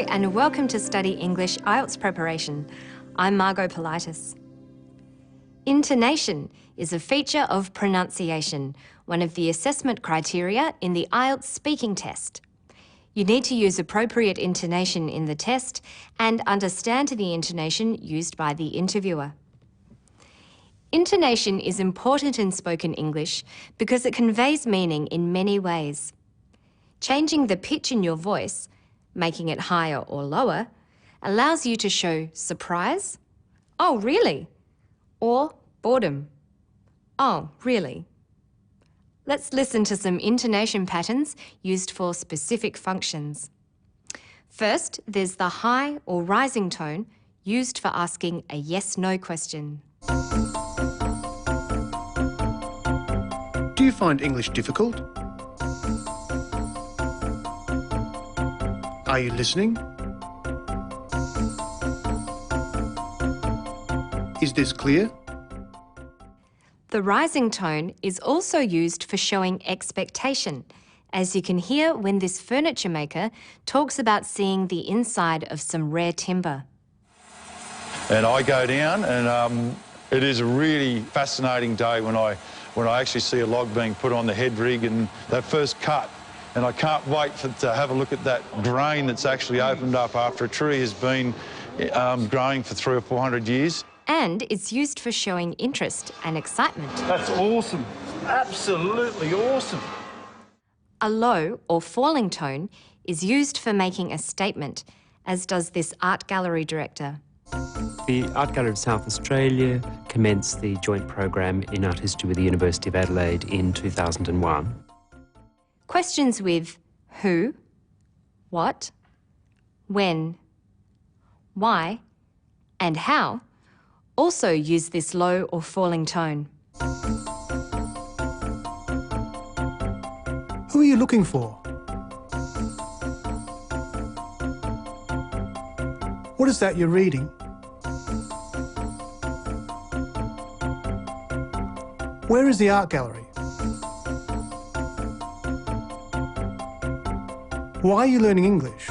and welcome to Study English IELTS Preparation. I'm Margot Politis. Intonation is a feature of pronunciation, one of the assessment criteria in the IELTS speaking test. You need to use appropriate intonation in the test and understand the intonation used by the interviewer. Intonation is important in spoken English because it conveys meaning in many ways. Changing the pitch in your voice, making it higher or lower, allows you to show surprise, "Oh, really?" or boredom, "Oh, really?" Let's listen to some intonation patterns used for specific functions. First, there's the high or rising tone used for asking a yes-no question. Do you find English difficult? Are you listening? Is this clear? The rising tone is also used for showing expectation, as you can hear when this furniture maker talks about seeing the inside of some rare timber. And I go down and it is a really fascinating day when I actually see a log being put on the head rig and that first cut. And I can't wait to have a look at that grain that's actually opened up after a tree has been growing for 300 or 400 years. And it's used for showing interest and excitement. That's awesome. Absolutely awesome. A low or falling tone is used for making a statement, as does this art gallery director. The Art Gallery of South Australia commenced the joint program in art history with the University of Adelaide in 2001. Questions with who, what, when, why, and how also use this low or falling tone. Who are you looking for? What is that you're reading? Where is the art gallery? Why are you learning English?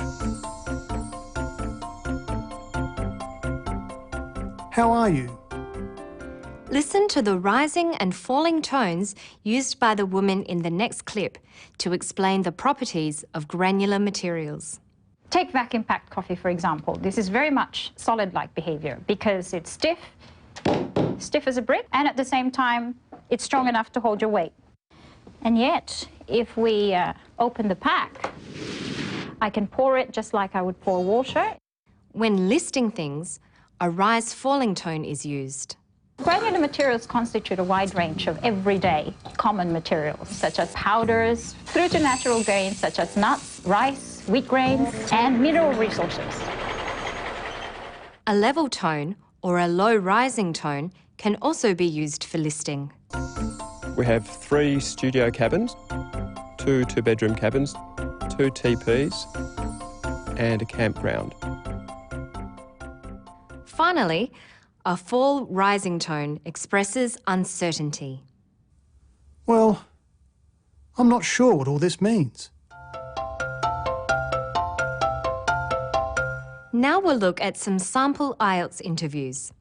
How are you? Listen to the rising and falling tones used by the woman in the next clip to explain the properties of granular materials. Take vacuum packed coffee, for example. This is very much solid-like behavior because it's stiff as a brick, and at the same time, it's strong enough to hold your weight. And yet, if we open the pack, I can pour it just like I would pour water. When listing things, a rise-falling tone is used. Granular materials constitute a wide range of everyday common materials, such as powders, through to natural grains such as nuts, rice, wheat grains, and mineral resources. A level tone or a low rising tone can also be used for listing. We have 3 studio cabins, 2 two-bedroom cabins, 2 teepees, and a campground. Finally, a fall rising tone expresses uncertainty. Well, I'm not sure what all this means. Now we'll look at some sample IELTS interviews.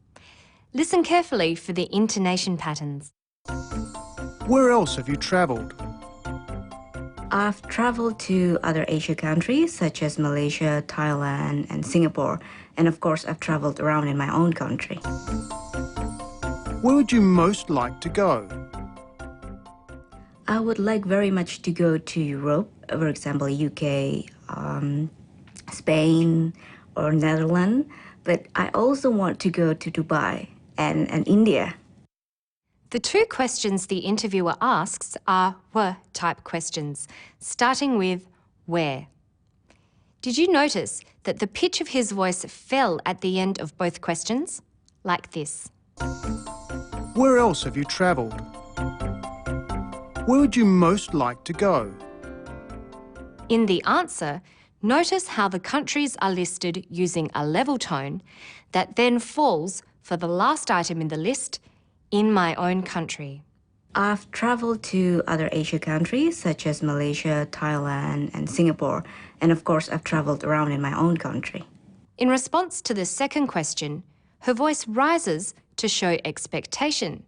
Listen carefully for the intonation patterns. Where else have you travelled? I've travelled to other Asia countries such as Malaysia, Thailand and Singapore, and of course I've travelled around in my own country. Where would you most like to go? I would like very much to go to Europe, for example UK, Spain or Netherlands, but I also want to go to Dubai and India. The 2 questions the interviewer asks are were-type questions, starting with where. Did you notice that the pitch of his voice fell at the end of both questions? Like this. Where else have you travelled? Where would you most like to go? In the answer, notice how the countries are listed using a level tone that then falls for the last item in the list, in my own country. I've traveled to other Asia countries such as Malaysia, Thailand, and Singapore. And of course, I've traveled around in my own country. In response to the second question, her voice rises to show expectation.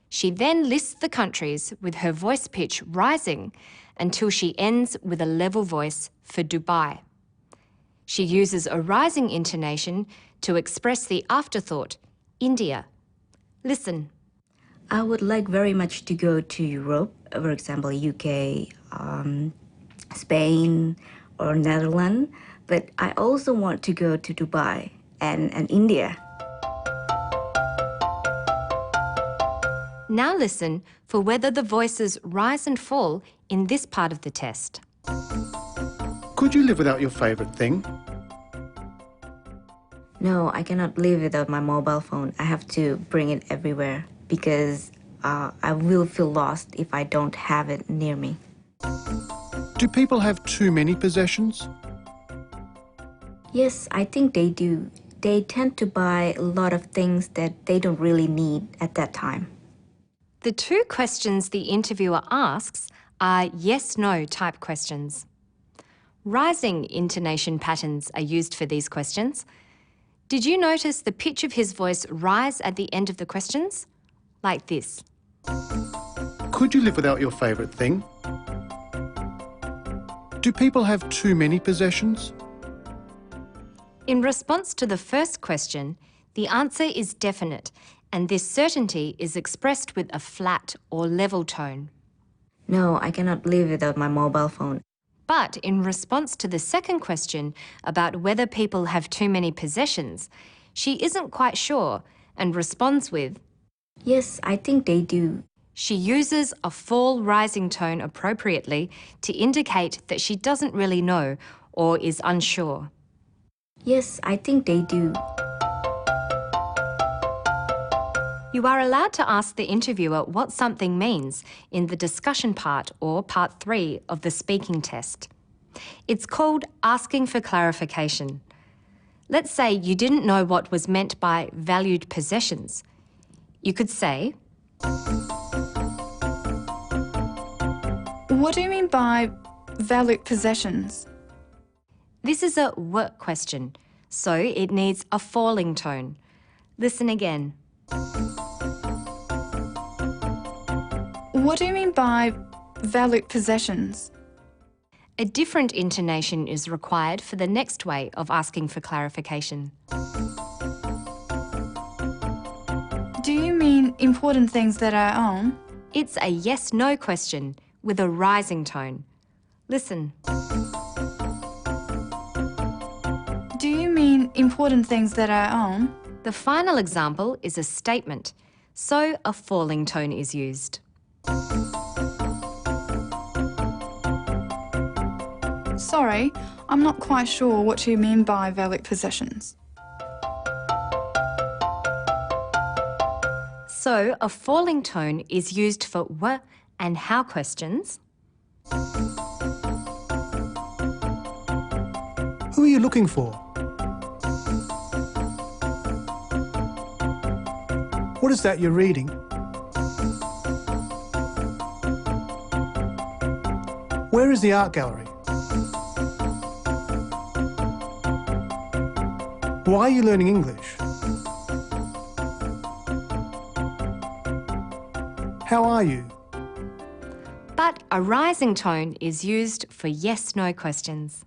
She then lists the countries with her voice pitch rising until she ends with a level voice for Dubai. She uses a rising intonation to express the afterthought, India. Listen. I would like very much to go to Europe, for example, UK, Spain, or Netherlands, but I also want to go to Dubai and India. Now listen for whether the voices rise and fall in this part of the test. Could you live without your favourite thing? No, I cannot live without my mobile phone. I have to bring it everywhere because I will feel lost if I don't have it near me. Do people have too many possessions? Yes, I think they do. They tend to buy a lot of things that they don't really need at that time. The two questions the interviewer asks are yes-no type questions. Rising intonation patterns are used for these questions. Did you notice the pitch of his voice rise at the end of the questions? Like this. Could you live without your favourite thing? Do people have too many possessions? In response to the first question, the answer is definite, and this certainty is expressed with a flat or level tone. No, I cannot live without my mobile phone. But in response to the second question about whether people have too many possessions, she isn't quite sure and responds with, Yes, I think they do. She uses a fall rising tone appropriately to indicate that she doesn't really know or is unsure. Yes, I think they do. You are allowed to ask the interviewer what something means in the discussion part or part 3 of the speaking test. It's called asking for clarification. Let's say you didn't know what was meant by valued possessions. You could say, What do you mean by valued possessions? This is a "w" question, so it needs a falling tone. Listen again. What do you mean by valued possessions? A different intonation is required for the next way of asking for clarification. Do you mean important things that I own? It's a yes-no question with a rising tone. Listen. Do you mean important things that I own? The final example is a statement, so a falling tone is used. Sorry, I'm not quite sure what you mean by valued possessions. So a falling tone is used for "w" and "how" questions. Who are you looking for? What is that you're reading? Where is the art gallery? Why are you learning English? How are you? But a rising tone is used for yes-no questions.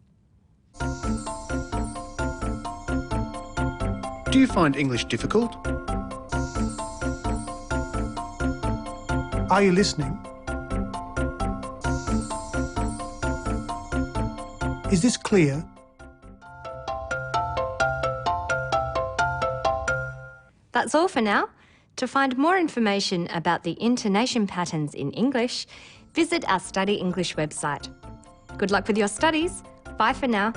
Do you find English difficult? Are you listening? Is this clear? That's all for now. To find more information about the intonation patterns in English, visit our Study English website. Good luck with your studies. Bye for now.